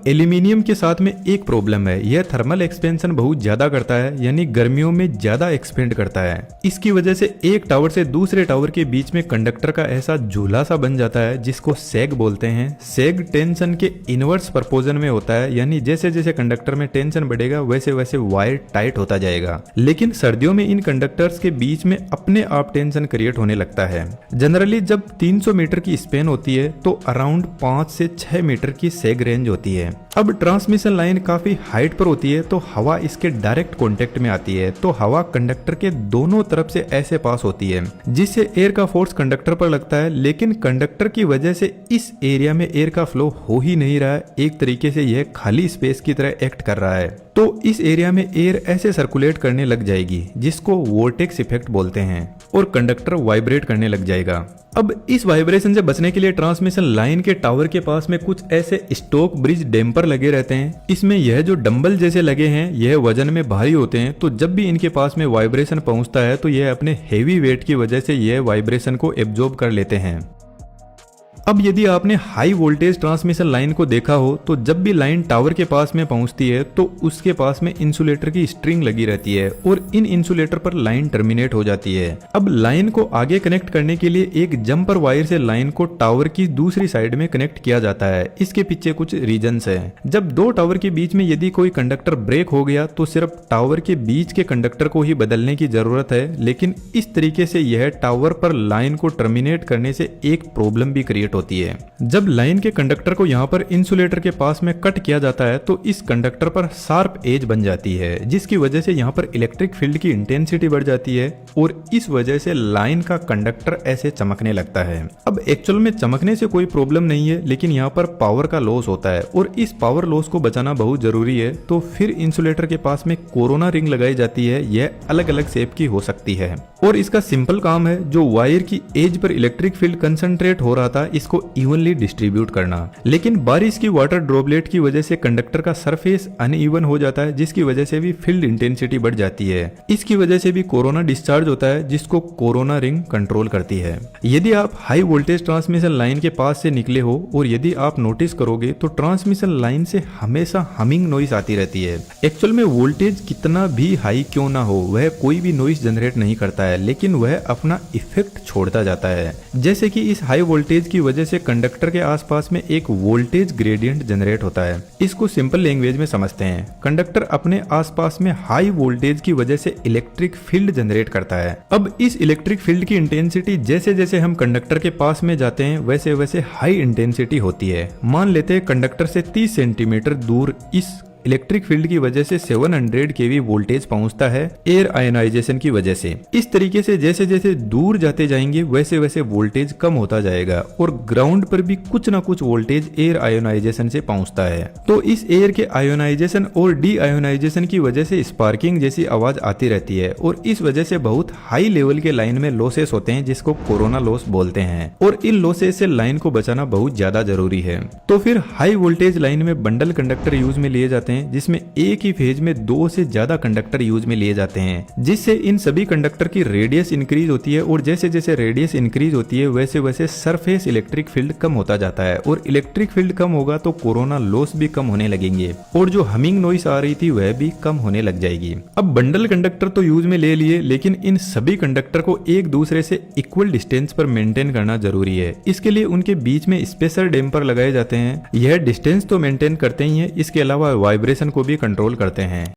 Aluminium के साथ में एक प्रॉब्लम है, यह थर्मल एक्सपेंशन बहुत ज्यादा करता है, यानी गर्मियों में ज्यादा एक्सपेंड करता है। इसकी वजह से एक टावर से दूसरे टावर के बीच में कंडक्टर का ऐसा झूला सा बन जाता है जिसको सैग बोलते हैं। सैग टेंशन के इनवर्स प्रपोजन में होता है, यानी जैसे जैसे कंडक्टर में टेंशन बढ़ेगा वैसे वैसे वायर टाइट होता जाएगा। लेकिन सर्दियों में इन कंडक्टर्स के बीच में अपने आप टेंशन क्रिएट होने लगता है। जनरली जब 300 मीटर की स्पेन होती है तो अराउंड 5 से 6 मीटर की सैग रेंज होती है। अब ट्रांसमिशन लाइन काफी हाइट पर होती है तो हवा इसके डायरेक्ट कांटेक्ट में आती है, तो हवा कंडक्टर के दोनों तरफ से ऐसे पास होती है जिससे एयर का फोर्स कंडक्टर पर लगता है। लेकिन कंडक्टर की वजह से इस एरिया में एयर का फ्लो हो ही नहीं रहा है, एक तरीके से यह खाली स्पेस की तरह एक्ट कर रहा है। तो इस एरिया में एयर ऐसे सर्कुलेट करने लग जाएगी जिसको वोर्टेक्स इफेक्ट बोलते हैं और कंडक्टर वाइब्रेट करने लग जाएगा। अब इस वाइब्रेशन से बचने के लिए ट्रांसमिशन लाइन के टावर के पास में कुछ ऐसे स्टोक ब्रिज डैम्पर लगे रहते हैं। इसमें यह जो डंबल जैसे लगे हैं यह वजन में भारी होते हैं, तो जब भी इनके पास में वाइब्रेशन पहुंचता है तो यह अपने हेवी वेट की वजह से यह वाइब्रेशन को एब्जॉर्ब कर लेते हैं। अब यदि आपने हाई वोल्टेज ट्रांसमिशन लाइन को देखा हो तो जब भी लाइन टावर के पास में पहुंचती है तो उसके पास में इंसुलेटर की स्ट्रिंग लगी रहती है और इन इंसुलेटर पर लाइन टर्मिनेट हो जाती है। अब लाइन को आगे कनेक्ट करने के लिए एक जंपर वायर से लाइन को टावर की दूसरी साइड में कनेक्ट किया जाता है। इसके पीछे कुछ रीजंस है। जब दो टावर के बीच में यदि कोई कंडक्टर ब्रेक हो गया तो सिर्फ टावर के बीच के कंडक्टर को ही बदलने की जरूरत है, लेकिन इस तरीके से यह टावर पर लाइन को टर्मिनेट करने से एक प्रॉब्लम भी क्रिएट होती है। जब लाइन के कंडक्टर को यहाँ पर इंसुलेटर के पास में कट किया जाता है तो इस कंडक्टर पर शार्प एज बन जाती है, जिसकी वजह से यहाँ पर इलेक्ट्रिक फील्ड की इंटेंसिटी बढ़ जाती है और इस वजह से लाइन का कंडक्टर ऐसे चमकने लगता है। अब एक्चुअल में चमकने से कोई प्रॉब्लम नहीं है, लेकिन यहाँ पर पावर का लॉस होता है और इस पावर लॉस को बचाना बहुत जरूरी है। तो फिर इंसुलेटर के पास में कोरोना रिंग लगाई जाती है। यह अलग अलग शेप की हो सकती है और इसका सिंपल काम है जो वायर की as per electric field concentrate हो रहा था इसको इवनली डिस्ट्रीब्यूट करना। लेकिन बारिश की वाटर ड्रॉपलेट की वजह से कंडक्टर का सरफेस अनइवन हो जाता है, जिसकी वजह से भी फील्ड इंटेंसिटी बढ़ जाती है। इसकी वजह से भी कोरोना डिस्चार्ज होता है, जिसको कोरोना रिंग कंट्रोल करती है। यदि आप हाई वोल्टेज ट्रांसमिशन लाइन के पास से निकले हो और यदि आप नोटिस करोगे तो ट्रांसमिशन लाइन से हमेशा हमिंग नॉइस आती रहती है। एक्चुअल में वोल्टेज कितना भी हाई क्यों ना हो वह कोई भी नॉइस जनरेट नहीं करता है, लेकिन वह अपना इफेक्ट छोड़ता जाता है। जैसे कि इस हाई वोल्टेज की वजह से कंडक्टर के आसपास में एक वोल्टेज ग्रेडियंट जनरेट होता है। इसको सिंपल लैंग्वेज में समझते हैं। कंडक्टर अपने आसपास में हाई वोल्टेज की वजह से इलेक्ट्रिक फील्ड जनरेट करता है। अब इस इलेक्ट्रिक फील्ड की इंटेंसिटी जैसे जैसे हम कंडक्टर के पास में जाते हैं वैसे वैसे हाई इंटेंसिटी होती है। मान लेते हैं कंडक्टर से 30 सेंटीमीटर दूर इस इलेक्ट्रिक फील्ड की वजह से 700 केवी वोल्टेज पहुंचता है एयर आयोनाइजेशन की वजह से। इस तरीके से जैसे जैसे दूर जाते जाएंगे वैसे वैसे वोल्टेज कम होता जाएगा और ग्राउंड पर भी कुछ ना कुछ वोल्टेज एयर आयोनाइजेशन से पहुंचता है। तो इस एयर के आयोनाइजेशन और डी आयोनाइजेशन की वजह से स्पार्किंग जैसी आवाज आती रहती है और इस वजह से बहुत हाई लेवल के लाइन में लॉसेस होते हैं, जिसको कोरोना लॉस बोलते हैं। और इन लॉसेस से लाइन को बचाना बहुत ज्यादा जरूरी है। तो फिर हाई वोल्टेज लाइन में बंडल कंडक्टर यूज में लिए जाते हैं, जिसमें एक ही फेज में 2 से ज्यादा कंडक्टर यूज में लिए जाते हैं, जिससे इन सभी कंडक्टर की रेडियस इंक्रीज होती है और जैसे जैसे रेडियस इंक्रीज होती है वैसे वैसे सरफेस इलेक्ट्रिक फील्ड कम होता जाता है और इलेक्ट्रिक फील्ड कम होगा तो कोरोना लॉस भी कम होने लगेंगे और जो हमिंग नॉइस आ रही थी वह भी कम होने लग जाएगी। अब बंडल कंडक्टर तो यूज में ले लिए, लेकिन इन सभी कंडक्टर को एक दूसरे से इक्वल डिस्टेंस पर मेंटेन करना जरूरी है। इसके लिए उनके बीच में स्पेशल डैम्पर लगाए जाते हैं। यह डिस्टेंस तो मेंटेन करते ही है, इसके अलावा वाइब्रेशन को भी कंट्रोल करते हैं।